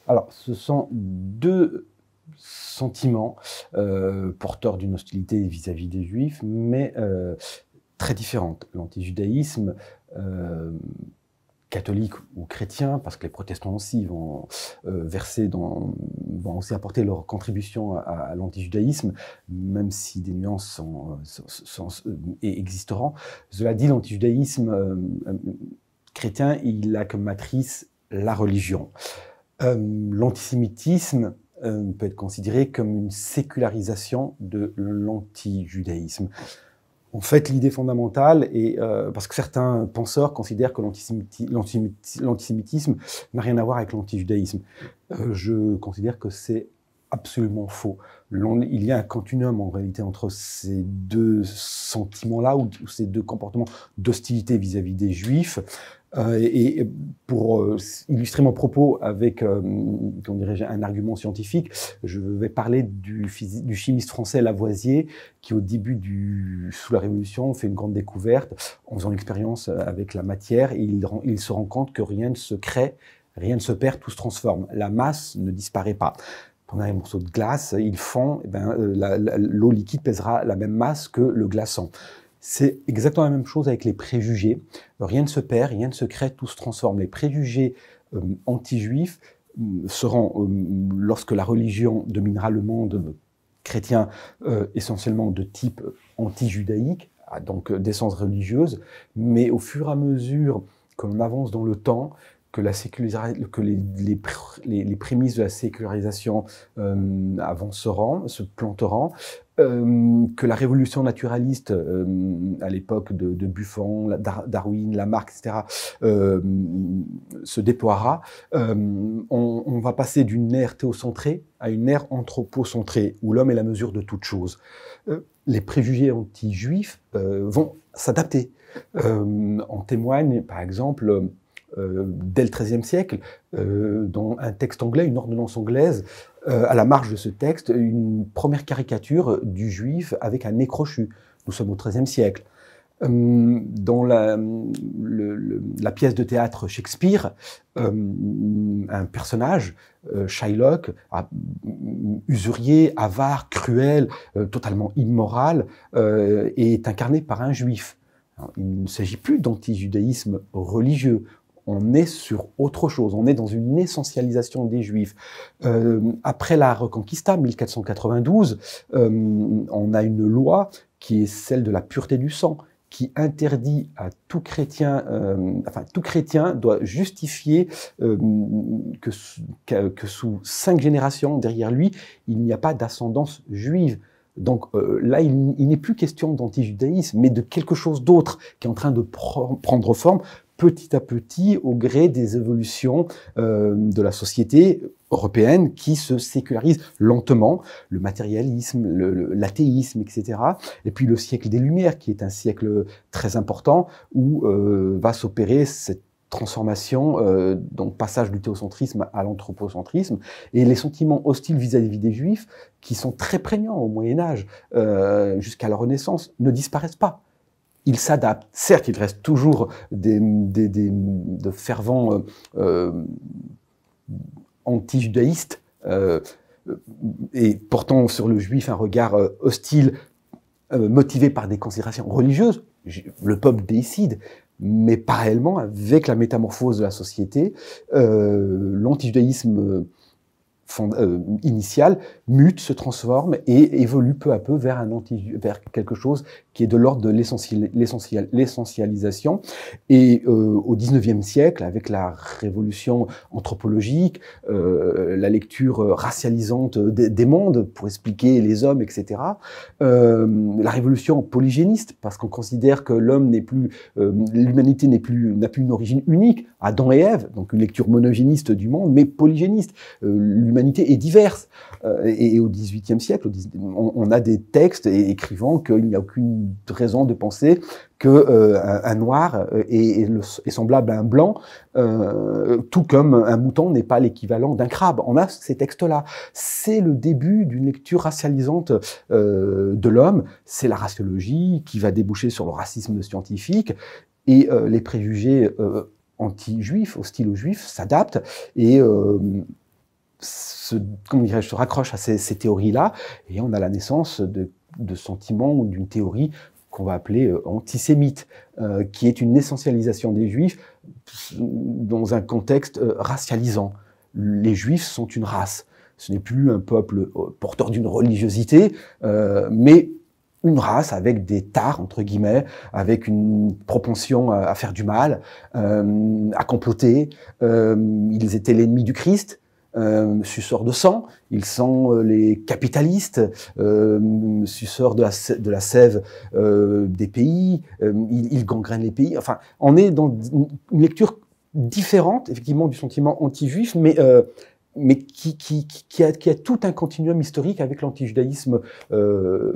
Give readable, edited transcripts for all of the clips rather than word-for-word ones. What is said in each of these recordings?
Alors, ce sont deux sentiments porteurs d'une hostilité vis-à-vis des Juifs, mais très différentes. L'antijudaïsme catholique ou chrétien, parce que les protestants aussi vont vont aussi apporter leur contribution à l'antijudaïsme, même si des nuances existeront. Cela dit, l'antijudaïsme chrétien, il a comme matrice la religion. L'antisémitisme peut être considéré comme une sécularisation de l'antijudaïsme. En fait, l'idée fondamentale est, parce que certains penseurs considèrent que l'antisémitisme n'a rien à voir avec l'antijudaïsme. Je considère que c'est absolument faux. Il y a un continuum en réalité entre ces deux sentiments-là, ou ces deux comportements d'hostilité vis-à-vis des Juifs. Et pour illustrer mon propos avec un argument scientifique, je vais parler du chimiste français Lavoisier, qui au début sous la Révolution fait une grande découverte en faisant l'expérience avec la matière, et il se rend compte que rien ne se crée, rien ne se perd, tout se transforme. La masse ne disparaît pas. Pendant un morceau de glace, ils font, l'eau liquide pèsera la même masse que le glaçant. C'est exactement la même chose avec les préjugés. Rien ne se perd, rien ne se crée, tout se transforme. Les préjugés anti-juifs seront, lorsque la religion dominera le monde chrétien, essentiellement de type anti-judaïque, donc d'essence religieuse, mais au fur et à mesure que l'on avance dans le temps, que les prémices de la sécularisation avanceront, se planteront, que la révolution naturaliste à l'époque de Buffon, Darwin, Lamarck, etc., se déploiera, on va passer d'une ère théocentrée à une ère anthropocentrée, où l'homme est la mesure de toute chose. Les préjugés anti-juifs vont s'adapter. En témoigne, par exemple, dès le XIIIe siècle, dans un texte anglais, une ordonnance anglaise, à la marge de ce texte, une première caricature du juif avec un nez crochu. Nous sommes au XIIIe siècle. Dans la pièce de théâtre Shakespeare, un personnage, Shylock, usurier, avare, cruel, totalement immoral, est incarné par un juif. Alors, il ne s'agit plus d'antijudaïsme religieux. On est sur autre chose, on est dans une essentialisation des Juifs. Après la Reconquista, 1492, on a une loi qui est celle de la pureté du sang, qui interdit à tout chrétien, tout chrétien doit justifier que sous 5 générations derrière lui, il n'y a pas d'ascendance juive. Donc là, il n'est plus question d'antijudaïsme, mais de quelque chose d'autre qui est en train de prendre forme petit à petit au gré des évolutions de la société européenne qui se sécularise lentement, le matérialisme, l'athéisme, etc. Et puis le siècle des Lumières, qui est un siècle très important où va s'opérer cette transformation, donc passage du théocentrisme à l'anthropocentrisme, et les sentiments hostiles vis-à-vis des Juifs, qui sont très prégnants au Moyen-Âge jusqu'à la Renaissance, ne disparaissent pas. Ils s'adaptent. Certes, il reste toujours de fervents anti-judaïstes et portant sur le juif un regard hostile, motivé par des considérations religieuses. Le peuple décide, mais parallèlement, avec la métamorphose de la société, l'anti-judaïsme initial mute, se transforme et évolue peu à peu vers quelque chose qui est de l'ordre de l'essentialisation. Et au XIXe siècle, avec la révolution anthropologique, la lecture racialisante des mondes pour expliquer les hommes, etc., la révolution polygéniste, parce qu'on considère que l'homme n'est plus, l'humanité n'a plus une origine unique, Adam et Ève, donc une lecture monogéniste du monde, mais polygéniste. L'humanité est diverse. Et au XVIIIe siècle, on a des textes écrivant qu'il n'y a aucune raison de penser qu'un noir est semblable à un blanc, tout comme un mouton n'est pas l'équivalent d'un crabe. On a ces textes-là. C'est le début d'une lecture racialisante de l'homme. C'est la raciologie qui va déboucher sur le racisme scientifique, et les préjugés anti-juifs, hostiles aux juifs, s'adaptent, et comment dirais-je, se raccroche à ces théories-là, et on a la naissance de sentiments ou d'une théorie qu'on va appeler antisémite, qui est une essentialisation des Juifs dans un contexte racialisant. Les Juifs sont une race. Ce n'est plus un peuple porteur d'une religiosité, mais une race avec des tares, entre guillemets, avec une propension à faire du mal, à comploter. Ils étaient l'ennemi du Christ, suceurs de sang. Ils sont les capitalistes, suceurs de la sève des pays. Ils gangrènent les pays. Enfin, on est dans une lecture différente, effectivement, du sentiment anti-juif, mais qui a tout un continuum historique avec l'antijudaïsme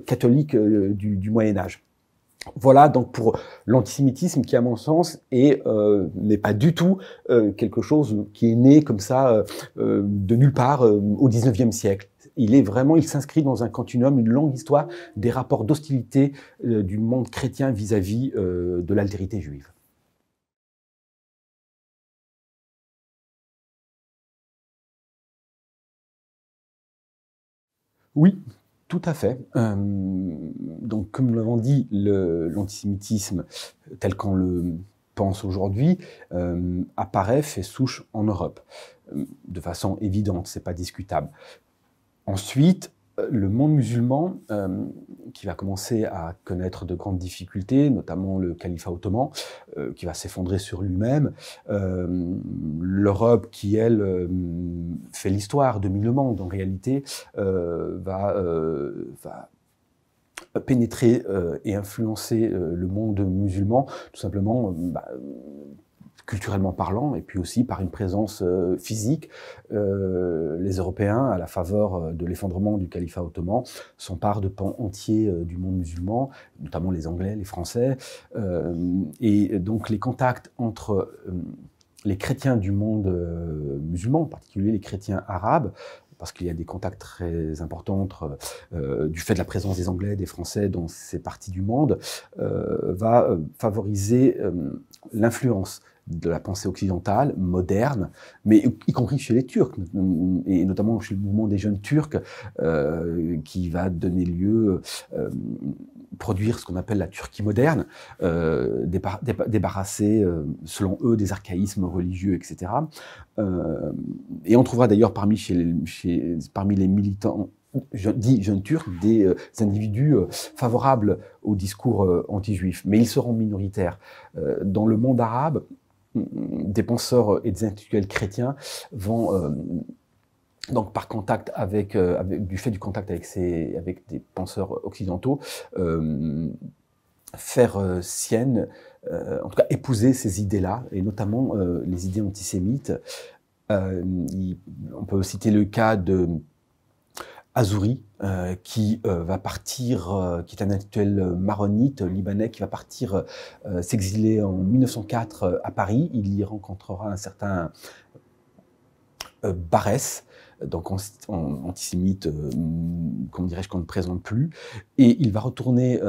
catholique du Moyen-Âge. Voilà donc pour l'antisémitisme qui, à mon sens, n'est pas du tout quelque chose qui est né comme ça de nulle part au XIXe siècle. Il s'inscrit dans un continuum, une longue histoire des rapports d'hostilité du monde chrétien vis-à-vis de l'altérité juive. Oui, tout à fait. Donc, comme nous l'avons dit, l'antisémitisme, tel qu'on le pense aujourd'hui, apparaît, fait souche en Europe, de façon évidente, c'est pas discutable. Ensuite, le monde musulman, qui va commencer à connaître de grandes difficultés, notamment le califat ottoman, qui va s'effondrer sur lui-même. L'Europe, qui, elle, fait l'histoire, domine le monde, en réalité, va pénétrer et influencer le monde musulman, tout simplement culturellement parlant, et puis aussi par une présence physique. Les Européens, à la faveur de l'effondrement du califat ottoman, s'emparent de pans entiers du monde musulman, notamment les Anglais, les Français, et donc les contacts entre les chrétiens du monde musulman, en particulier les chrétiens arabes, parce qu'il y a des contacts très importants du fait de la présence des Anglais, des Français dans ces parties du monde, va favoriser l'influence de la pensée occidentale, moderne, mais y compris chez les Turcs, et notamment chez le mouvement des jeunes Turcs, qui va donner lieu, produire ce qu'on appelle la Turquie moderne, débarrassée, selon eux, des archaïsmes religieux, etc. Et on trouvera d'ailleurs parmi les militants dits jeunes turcs, des individus favorables au discours anti-juif, mais ils seront minoritaires. Dans le monde arabe, des penseurs et des intellectuels chrétiens vont, donc par contact du fait du contact avec des penseurs occidentaux, faire sienne, en tout cas épouser ces idées-là, et notamment les idées antisémites. On peut citer le cas de Azouri, qui va partir, qui est un intellectuel maronite libanais, qui va partir s'exiler en 1904 à Paris. Il y rencontrera un certain Barès, donc antisémite, comment dirais-je, qu'on ne présente plus, et il va retourner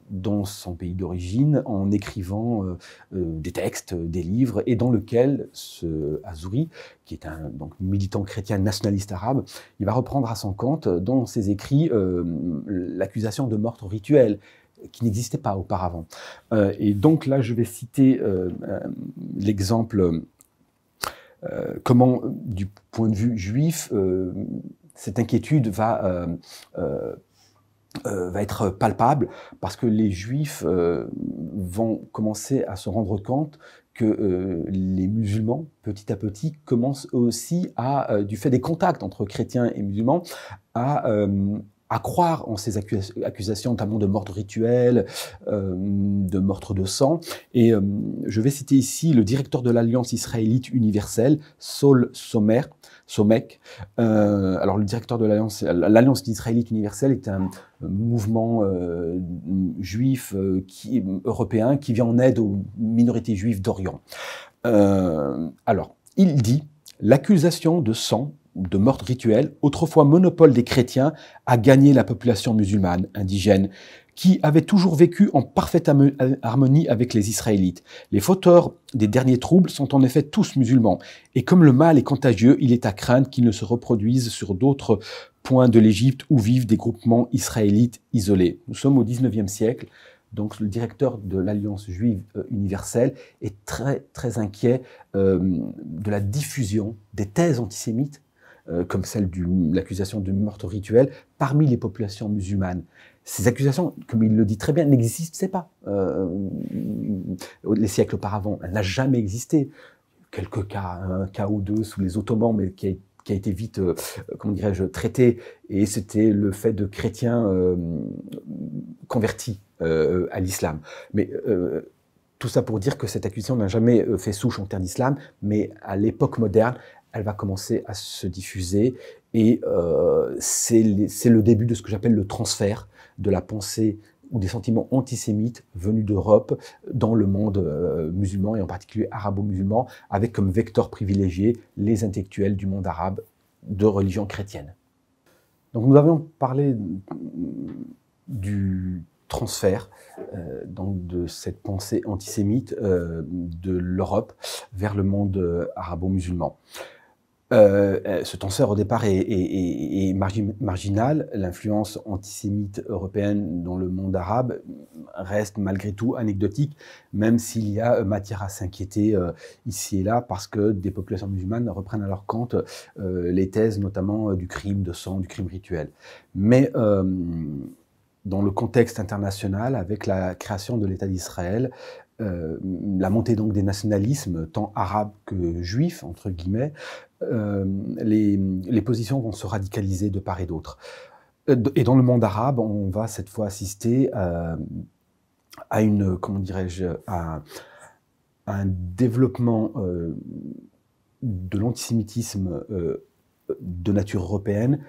dans son pays d'origine en écrivant des textes, des livres, et dans lequel ce Azouri, qui est un donc, militant chrétien nationaliste arabe, il va reprendre à son compte dans ses écrits l'accusation de meurtre rituel, qui n'existait pas auparavant. Et donc là, je vais citer l'exemple comment, du point de vue juif, cette inquiétude va être palpable, parce que les Juifs vont commencer à se rendre compte que les musulmans, petit à petit, commencent aussi à, du fait des contacts entre chrétiens et musulmans, à croire en ces accusations, notamment de meurtre rituel, de meurtre de sang. Et je vais citer ici le directeur de l'Alliance israélite universelle, Saul Somek. Alors le directeur de l'Alliance israélite universelle est un mouvement juif européen qui vient en aide aux minorités juives d'Orient. Alors, il dit « L'accusation de sang, de meurtre rituel, autrefois monopole des chrétiens, a gagné la population musulmane indigène, qui avait toujours vécu en parfaite harmonie avec les Israélites. Les fauteurs des derniers troubles sont en effet tous musulmans, et comme le mal est contagieux, il est à craindre qu'il ne se reproduise sur d'autres points de l'Égypte où vivent des groupements israélites isolés. Nous sommes au XIXe siècle, donc le directeur de l'Alliance juive universelle est très, très inquiet de la diffusion des thèses antisémites, comme celle de l'accusation de meurtre rituel, parmi les populations musulmanes. Ces accusations, comme il le dit très bien, n'existaient pas les siècles auparavant. Elle n'a jamais existé. Quelques cas, un cas ou deux sous les Ottomans, mais qui a été vite, comment dirais-je, traité, et c'était le fait de chrétiens convertis à l'islam. Mais tout ça pour dire que cette accusation n'a jamais fait souche en terre d'islam, mais à l'époque moderne, elle va commencer à se diffuser, et c'est le début de ce que j'appelle le transfert de la pensée ou des sentiments antisémites venus d'Europe dans le monde musulman, et en particulier arabo-musulman, avec comme vecteur privilégié les intellectuels du monde arabe de religion chrétienne. Donc nous avions parlé du transfert donc de cette pensée antisémite de l'Europe vers le monde arabo-musulman. Ce transfert au départ est marginal. L'influence antisémite européenne dans le monde arabe reste malgré tout anecdotique, même s'il y a matière à s'inquiéter ici et là, parce que des populations musulmanes reprennent à leur compte les thèses notamment du crime de sang, du crime rituel. Mais dans le contexte international, avec la création de l'État d'Israël, la montée donc des nationalismes, tant arabes que juifs, entre guillemets, les positions vont se radicaliser de part et d'autre. Et dans le monde arabe, on va cette fois assister à une, comment dirais-je, à un développement de l'antisémitisme de nature européenne,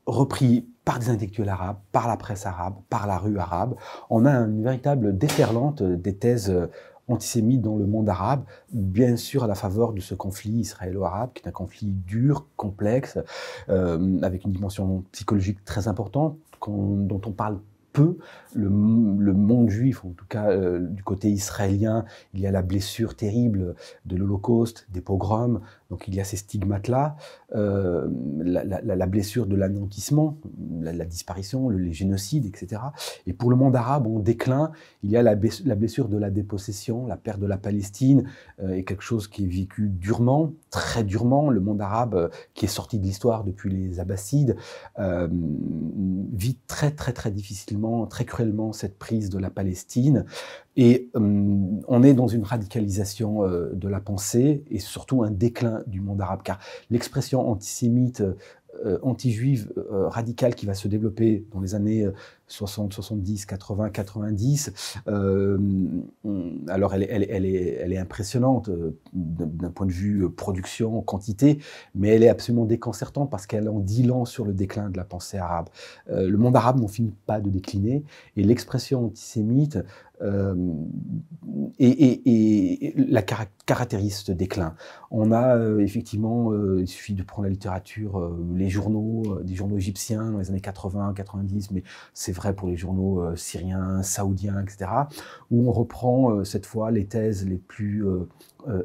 repris par des intellectuels arabes, par la presse arabe, par la rue arabe. On a une véritable déferlante des thèses antisémites dans le monde arabe, bien sûr à la faveur de ce conflit israélo-arabe, qui est un conflit dur, complexe, avec une dimension psychologique très importante, dont on parle peu. Le monde juif, en tout cas du côté israélien, il y a la blessure terrible de l'Holocauste, des pogroms, donc il y a ces stigmates-là, la blessure de l'anéantissement, la disparition, les génocides, etc. Et pour le monde arabe, en déclin, il y a la blessure de la dépossession, la perte de la Palestine, est quelque chose qui est vécu durement, très durement. Le monde arabe, qui est sorti de l'histoire depuis les Abbassides, vit très très très difficilement, très cruellement cette prise de la Palestine. Et on est dans une radicalisation de la pensée et surtout un déclin du monde arabe, car l'expression antisémite, anti-juive radicale qui va se développer dans les années 60, 70, 80, 90, alors elle est impressionnante d'un point de vue production, quantité, mais elle est absolument déconcertante parce qu'elle en dit long sur le déclin de la pensée arabe. Le monde arabe n'en finit pas de décliner, et l'expression antisémite et la caractérise ce déclin. On a effectivement, il suffit de prendre la littérature, les journaux, des journaux égyptiens dans les années 80, 90, mais c'est vrai pour les journaux syriens, saoudiens, etc., où on reprend cette fois les thèses les plus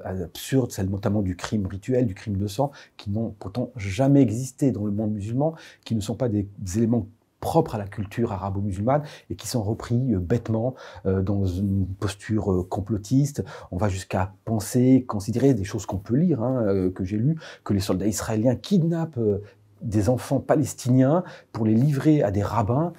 absurdes, celles notamment du crime rituel, du crime de sang, qui n'ont pourtant jamais existé dans le monde musulman, qui ne sont pas des éléments propres à la culture arabo-musulmane et qui sont repris bêtement dans une posture complotiste. On va jusqu'à penser, considérer des choses qu'on peut lire, que j'ai lues, que les soldats israéliens kidnappent des enfants palestiniens pour les livrer à des rabbins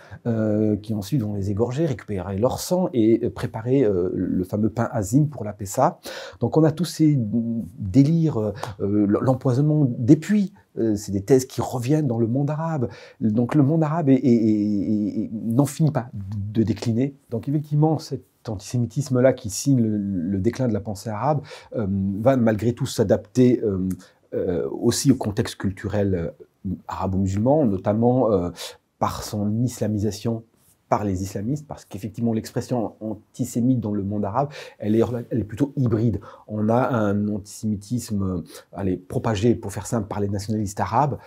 qui ensuite vont les égorger, récupérer leur sang et préparer le fameux pain azim pour la Pessa. Donc on a tous ces délires, l'empoisonnement des puits. C'est des thèses qui reviennent dans le monde arabe. Donc le monde arabe n'en finit pas de décliner. Donc effectivement, cet antisémitisme-là qui signe le déclin de la pensée arabe va malgré tout s'adapter aussi au contexte culturel arabo-musulman, notamment par son islamisation par les islamistes, parce qu'effectivement l'expression antisémite dans le monde arabe, elle est plutôt hybride. On a un antisémitisme propagé, pour faire simple, par les nationalistes arabes,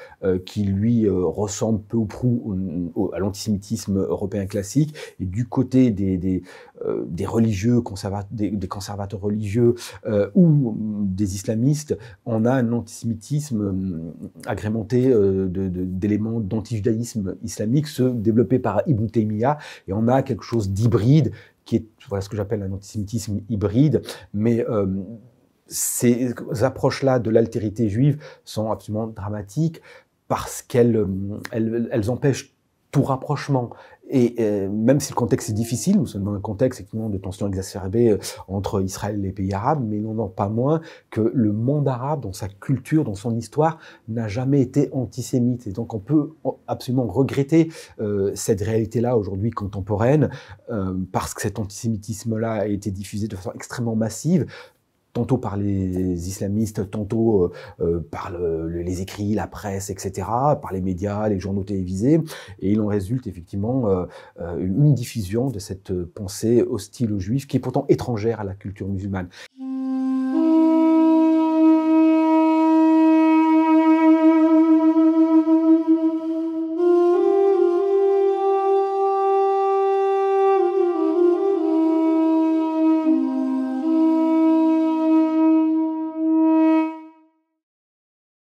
qui lui ressemble peu ou prou à l'antisémitisme européen classique, et du côté des religieux, des conservateurs religieux ou des islamistes, on a un antisémitisme agrémenté d'éléments d'antijudaïsme islamique, ceux développés par Ibn Taymiyyah, et on a quelque chose d'hybride, qui est voilà, ce que j'appelle un antisémitisme hybride, mais ces approches-là de l'altérité juive sont absolument dramatiques parce qu'elles empêchent tout rapprochement. Et même si le contexte est difficile, nous sommes dans un contexte effectivement de tensions exacerbées entre Israël et les pays arabes, mais n'en pas moins que le monde arabe, dans sa culture, dans son histoire, n'a jamais été antisémite. Et donc on peut absolument regretter cette réalité-là aujourd'hui contemporaine, parce que cet antisémitisme-là a été diffusé de façon extrêmement massive, tantôt par les islamistes, tantôt par les écrits, la presse, etc., par les médias, les journaux télévisés, et il en résulte effectivement une diffusion de cette pensée hostile aux juifs, qui est pourtant étrangère à la culture musulmane.